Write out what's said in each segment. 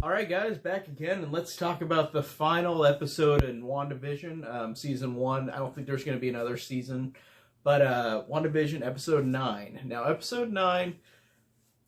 Alright guys, back again, and let's talk about the final episode in WandaVision, Season 1. I don't think there's going to be another season, but WandaVision Episode 9. Now, Episode 9,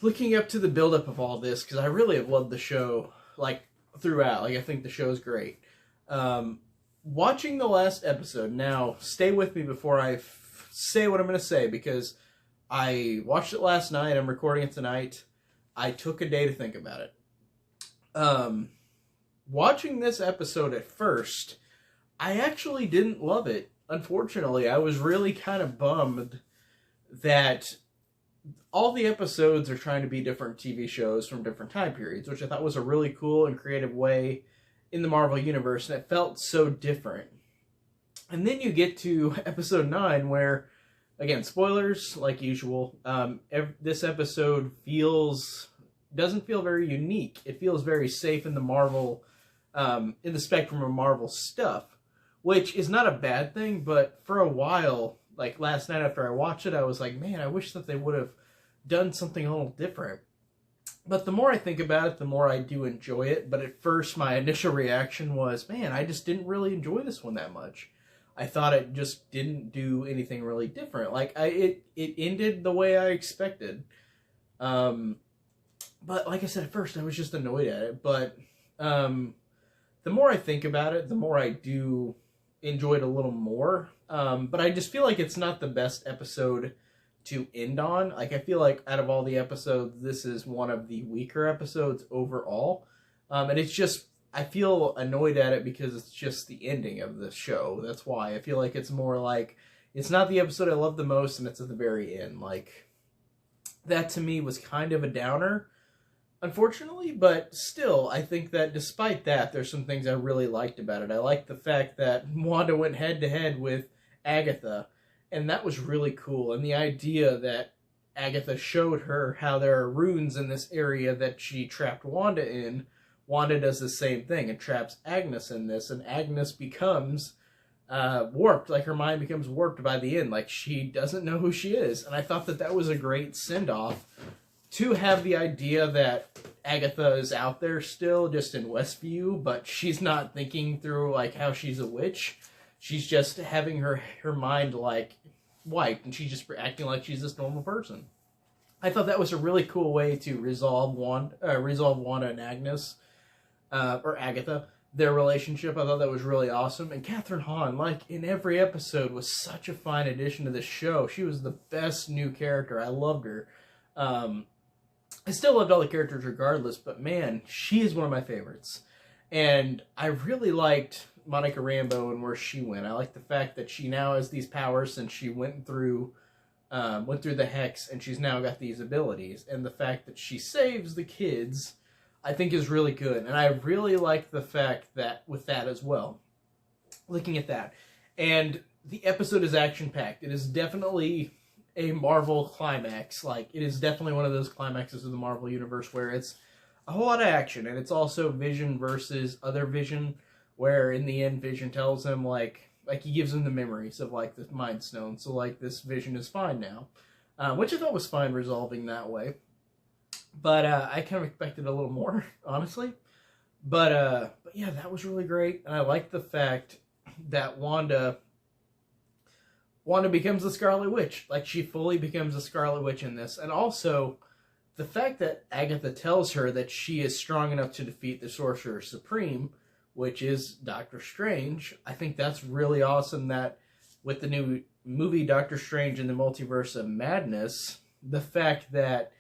looking up to the buildup of all this, because I really have loved the show, throughout. I think the show's great. Watching the last episode, now, stay with me before I say what I'm going to say, because I watched it last night, I'm recording it tonight. I took a day to think about it. Watching this episode at first, I actually didn't love it. Unfortunately, I was really kind of bummed that all the episodes are trying to be different TV shows from different time periods, which I thought was a really cool and creative way in the Marvel Universe, and it felt so different. And then you get to episode 9 where, again, spoilers, like usual, this episode doesn't feel very unique. It feels very safe in the Marvel, in the spectrum of Marvel stuff, which is not a bad thing, but for a while, like last night after I watched it, I was like, man, I wish that they would have done something a little different. But the more I think about it, the more I do enjoy it. But at first, my initial reaction was, man, I just didn't really enjoy this one that much. I thought it just didn't do anything really different. It ended the way I expected. But like I said, at first I was just annoyed at it. But the more I think about it, the more I do enjoy it a little more. But I just feel like it's not the best episode to end on. I feel like out of all the episodes, this is one of the weaker episodes overall. And it's just, I feel annoyed at it because it's just the ending of the show. That's why. I feel like it's more like, it's not the episode I love the most and it's at the very end. That to me was kind of a downer, unfortunately, but still, I think that despite that, there's some things I really liked about it. I liked the fact that Wanda went head-to-head with Agatha, and that was really cool. And the idea that Agatha showed her how there are runes in this area that she trapped Wanda in. Wanda does the same thing and traps Agnes in this, and Agnes becomes warped. Her mind becomes warped by the end. She doesn't know who she is. And I thought that that was a great send-off to have the idea that Agatha is out there still, just in Westview, but she's not thinking through, how she's a witch. She's just having her mind, wiped, and she's just acting like she's this normal person. I thought that was a really cool way to resolve Wanda and Agnes, or Agatha, their relationship. I thought that was really awesome. And Catherine Hahn, in every episode, was such a fine addition to this show. She was the best new character. I loved her. I still loved all the characters regardless, but man, she is one of my favorites. And I really liked Monica Rambeau and where she went. I like the fact that she now has these powers since she went through the Hex, and she's now got these abilities. And the fact that she saves the kids, I think is really good. And I really like the fact that, with that as well, looking at that. And the episode is action-packed. It is definitely a Marvel climax. It is definitely one of those climaxes of the Marvel Universe where it's a whole lot of action, and it's also Vision versus other Vision, where in the end Vision tells him, he gives him the memories of, the Mind Stone, so, this Vision is fine now. Which I thought was fine resolving that way. But, I kind of expected a little more, honestly. But yeah, that was really great, and I like the fact that Wanda becomes the Scarlet Witch. She fully becomes a Scarlet Witch in this. And also, the fact that Agatha tells her that she is strong enough to defeat the Sorcerer Supreme, which is Doctor Strange, I think that's really awesome that with the new movie Doctor Strange in the Multiverse of Madness, the fact that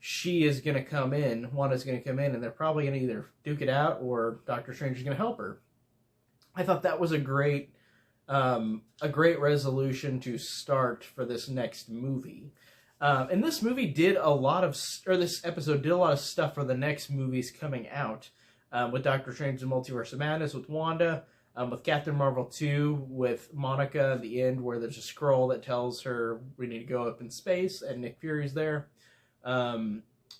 she is going to come in, Wanda's going to come in, and they're probably going to either duke it out or Doctor Strange is going to help her. I thought that was a great resolution to start for this next movie. And this movie did this episode did a lot of stuff for the next movies coming out. With Doctor Strange and Multiverse of Madness, with Wanda, with Captain Marvel 2, with Monica at the end, where there's a scroll that tells her we need to go up in space, and Nick Fury's there,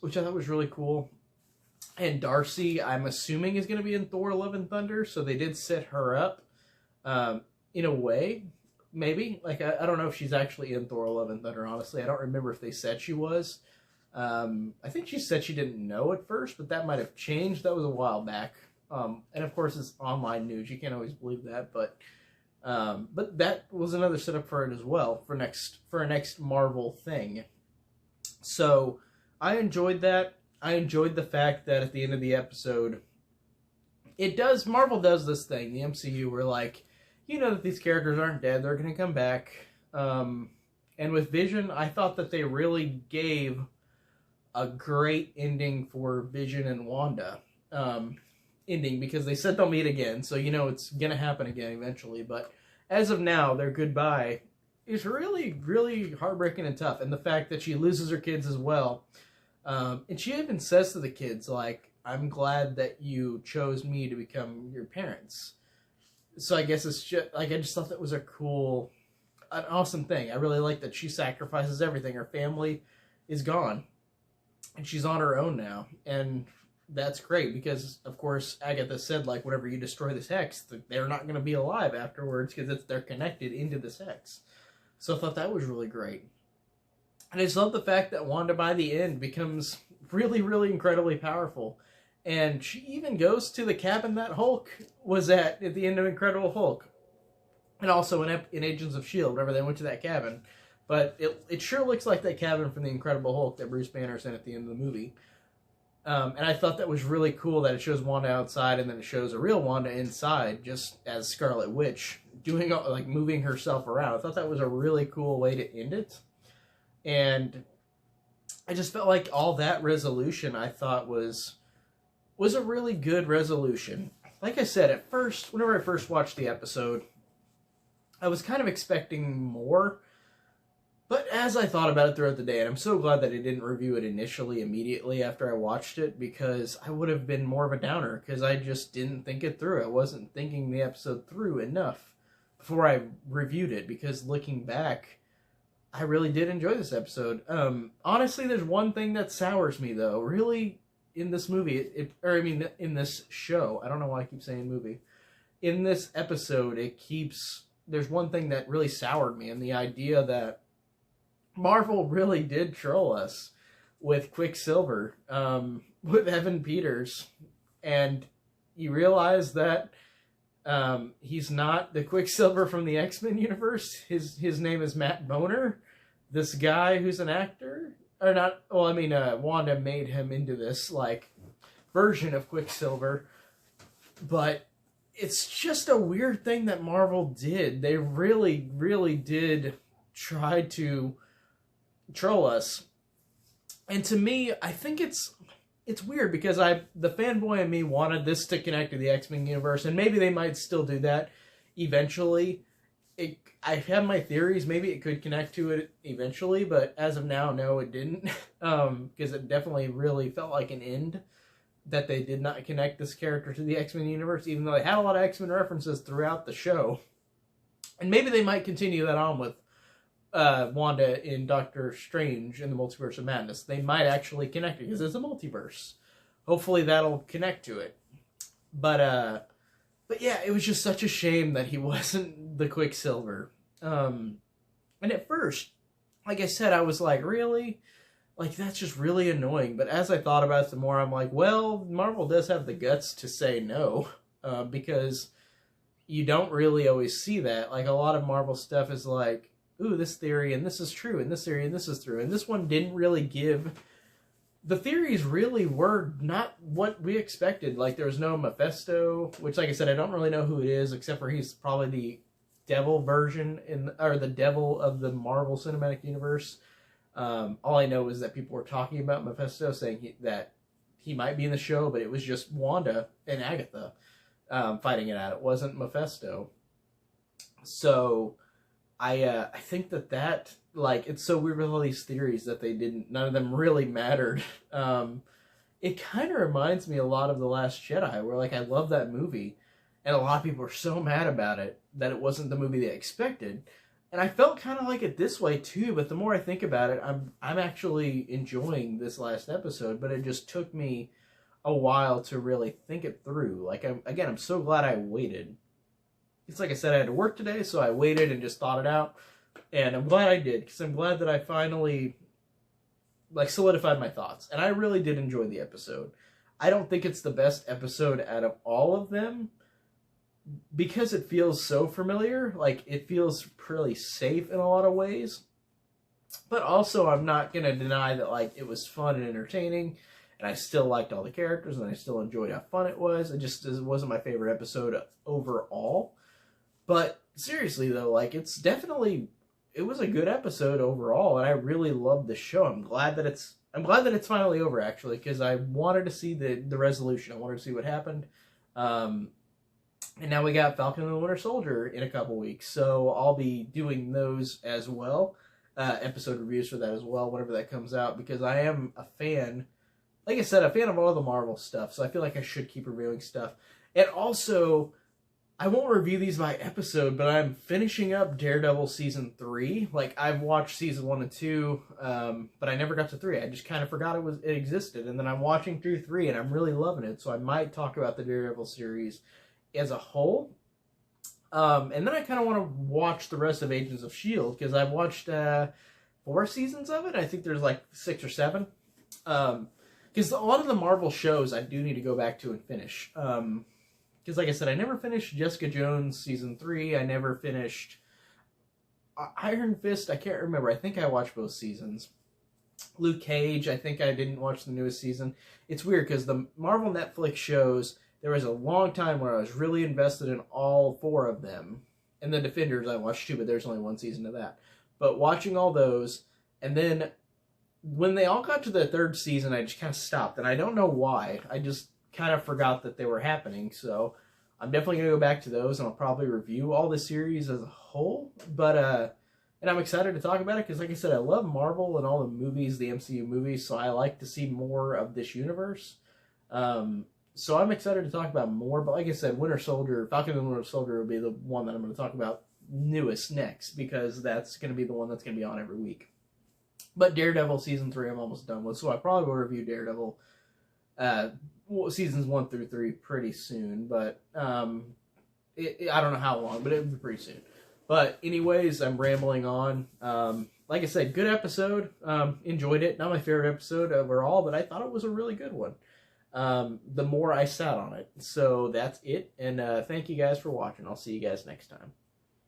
which I thought was really cool. And Darcy, I'm assuming, is going to be in Thor: Love and Thunder, so they did set her up. In a way, maybe. I don't know if she's actually in Thor: Love and Thunder, honestly. I don't remember if they said she was. I think she said she didn't know at first, but that might have changed. That was a while back. And of course, it's online news. You can't always believe that, but that was another setup for it as well for a next Marvel thing. So I enjoyed that. I enjoyed the fact that at the end of the episode, Marvel does this thing, the MCU, where like, you know that these characters aren't dead, they're going to come back. And with Vision, I thought that they really gave a great ending for Vision and Wanda. Ending, because they said they'll meet again, so you know it's going to happen again eventually. But as of now, their goodbye is really, really heartbreaking and tough. And the fact that she loses her kids as well. And she even says to the kids, like, I'm glad that you chose me to become your parents. So I guess it's just, like, I just thought that was an awesome thing. I really like that she sacrifices everything. Her family is gone. And she's on her own now. And that's great because, of course, Agatha said, like, whenever you destroy this hex, they're not going to be alive afterwards because they're connected into this hex. So I thought that was really great. And I just love the fact that Wanda, by the end, becomes really, really incredibly powerful. And she even goes to the cabin that Hulk was at the end of Incredible Hulk. And also in Agents of S.H.I.E.L.D., whenever they went to that cabin. But it sure looks like that cabin from the Incredible Hulk that Bruce Banner's in at the end of the movie. And I thought that was really cool that it shows Wanda outside and then it shows a real Wanda inside, just as Scarlet Witch, doing, like, moving herself around. I thought that was a really cool way to end it. And I just felt like all that resolution I thought was a really good resolution. Like I said, at first, whenever I first watched the episode, I was kind of expecting more. But as I thought about it throughout the day, and I'm so glad that I didn't review it initially, immediately after I watched it, because I would have been more of a downer, because I just didn't think it through. I wasn't thinking the episode through enough before I reviewed it, because looking back, I really did enjoy this episode. Honestly, there's one thing that sours me, though, really, in this movie, in this show. I don't know why I keep saying movie. In this episode, there's one thing that really soured me, and the idea that Marvel really did troll us with Quicksilver, with Evan Peters, and you realize that he's not the Quicksilver from the X-Men universe. His name is Matt Boner, this guy who's an actor, or not. Well, I mean, Wanda made him into this like version of Quicksilver, but it's just a weird thing that Marvel did. They really, really did try to troll us. And to me, I think it's weird because the fanboy in me wanted this to connect to the X-Men universe, and maybe they might still do that eventually. I have my theories. Maybe it could connect to it eventually, but as of now, no, it didn't. Because it definitely really felt like an end that they did not connect this character to the X-Men universe, even though they had a lot of X-Men references throughout the show. And maybe they might continue that on with Wanda in Doctor Strange in the Multiverse of Madness. They might actually connect it because it's a multiverse. Hopefully that'll connect to it. But yeah, it was just such a shame that he wasn't the Quicksilver. And at first, like I said, I was like, really? Like, that's just really annoying. But as I thought about it some more, I'm like, well, Marvel does have the guts to say no. Because you don't really always see that. Like, a lot of Marvel stuff is like, ooh, this theory, and this is true, and this theory, and this is true. And this one didn't really give... The theories really were not what we expected. Like, there was no Mephisto, which, like I said, I don't really know who it is, except for he's probably the devil version, or the devil of the Marvel Cinematic Universe. All I know is that people were talking about Mephisto, saying that he might be in the show, but it was just Wanda and Agatha fighting it out. It wasn't Mephisto. So I think that like, it's so weird with all these theories that none of them really mattered. It kind of reminds me a lot of The Last Jedi, where, like, I love that movie, and a lot of people are so mad about it, that it wasn't the movie they expected. And I felt kind of like it this way, too, but the more I think about it, I'm actually enjoying this last episode, but it just took me a while to really think it through. Like, I'm so glad I waited. It's like I said, I had to work today, so I waited and just thought it out. And I'm glad I did, because I'm glad that I finally like solidified my thoughts, and I really did enjoy the episode. I don't think it's the best episode out of all of them because it feels so familiar. Like, it feels pretty safe in a lot of ways. But also, I'm not going to deny that, like, it was fun and entertaining, and I still liked all the characters, and I still enjoyed how fun it was. It wasn't my favorite episode overall. But seriously, though, like, it was a good episode overall, and I really loved the show. I'm glad that it's finally over, actually, because I wanted to see the resolution. I wanted to see what happened. And now we got Falcon and the Winter Soldier in a couple weeks, so I'll be doing those as well. Episode reviews for that as well, whenever that comes out, because I am a fan, like I said, a fan of all the Marvel stuff, so I feel like I should keep reviewing stuff. And also, I won't review these by episode, but I'm finishing up Daredevil Season 3. Like, I've watched Season 1 and 2, but I never got to 3. I just kind of forgot it existed, and then I'm watching through 3, and I'm really loving it, so I might talk about the Daredevil series as a whole. And then I kind of want to watch the rest of Agents of S.H.I.E.L.D. because I've watched 4 seasons of it. I think there's like 6 or 7. Because a lot of the Marvel shows I do need to go back to and finish. Because like I said, I never finished Jessica Jones Season 3. I never finished Iron Fist. I can't remember. I think I watched both seasons. Luke Cage, I think I didn't watch the newest season. It's weird because the Marvel Netflix shows, there was a long time where I was really invested in all 4 of them. And the Defenders I watched too, but there's only 1 season of that. But watching all those, and then when they all got to the 3rd season, I just kind of stopped. And I don't know why. I just kind of forgot that they were happening. So I'm definitely going to go back to those, and I'll probably review all the series as a whole. But, and I'm excited to talk about it because, like I said, I love Marvel and all the movies, the MCU movies, so I like to see more of this universe. So I'm excited to talk about more, but like I said, Falcon and the Winter Soldier will be the one that I'm going to talk about newest next, because that's going to be the one that's going to be on every week. But Daredevil Season 3 I'm almost done with, so I probably will review Daredevil Seasons 1 through 3 pretty soon, but I don't know how long, but it'll be pretty soon. But anyways, I'm rambling on. Like I said, good episode. Enjoyed it. Not my favorite episode overall, but I thought it was a really good one. The more I sat on it. So that's it. And thank you guys for watching. I'll see you guys next time.